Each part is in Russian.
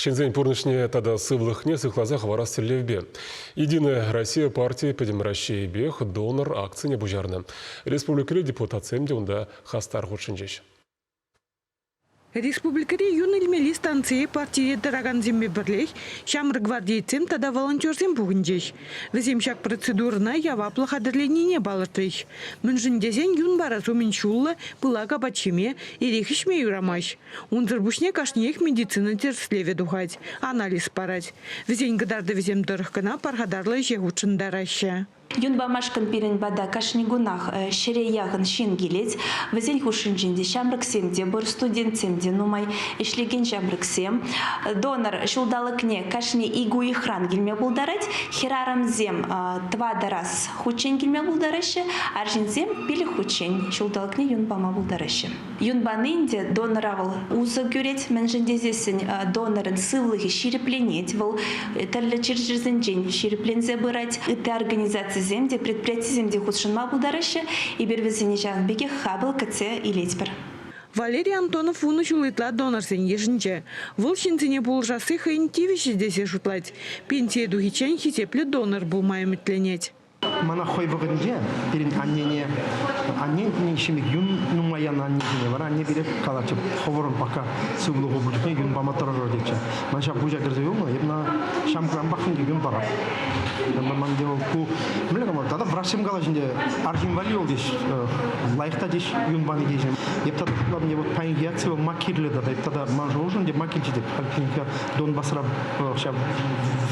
Шензень пурнышне тада сывлыхне сыхлаза хварас терлевбе. Единая Россия партия подемращей бех донор акции не бужарны. Республикали депутациям онда хастар худшинжеш. Республикари юнилмели станции партии дороган земме бірлех, шамры гвардейцем тада волонтерзем бугынжеш. Віземшак процедурна яваплы қадырленіне балыртыш. Мүнжіндезен юн барасу меншулы пылага бачеме ерехішме юрамаш. Унзырбушне кашнех медицина терслеве духать, анализ парать. Візен гыдарды візем дырыққына пархадарлы жегучын дараща. Юнба машкан пирен бада кашнигунах шере ягын шин гилец, везень хушинжинде шамрыксемде бір студентсемде нумай ишлеген шамрыксем. Донор шулдалыкне кашни игу и хран гильме булдарать, хирарамзем твадарас хучень гильме булдараще, аржинзем пили хучень шулдалыкне юнбама булдараще. Юнбанынде доноравыл узы гюреть, менжиндезесін донорын сывлығы ширепленеть, выл тәрлі чиржирзенжен ширеплензе бырать, это организация земде, предприятие земде худшинма булдараще и бервезени жанбеге хабыл каце и летьпер. Валерий Антонов уныш улытла донорсен ежінче. Выл шинцене болжасы хайын тивеші десе шутлать. Пенсия духичен хитеплі донор булмай үмітленет. Мана хой бүгінде перен аннене шимик юн нумаян аннене бар анне берет калачып ховорон пока сыглыгы бүлкне юн баматырыр дече. Манша бужа кирзе юлма ебна шамкран бакын юн барап. Ман дел ку млека мар тада врашим галажинде архим вали ол деш лайықта деш юн баны дешем. Епта тулап не вот паингиация макирле да епта ман жолжун де макирчи деп алпинка дон басра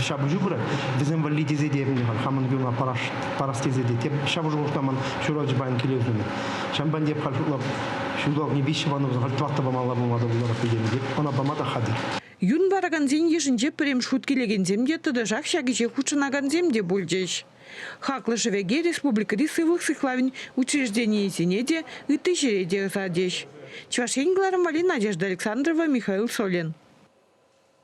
шабужу бра дезем вали дезе дебни хаман юна парастезеде теп шабужу штаман шураж байн келезуне. Шамбан деп халфулап шулдок не бишванов захалтватта бамалла бумада булар фидем деп она бамада хадир. Юн бараган зен ешінже прем шут келеген земде тыды жақ шагише хучынаган земде бульдеш. Хаклы живеге республикари сывлық сыхлавин учреждение сенеде ыты жереде задеш. Чвашень Гларам Вали, Надежда Александрова, Михаил Солин.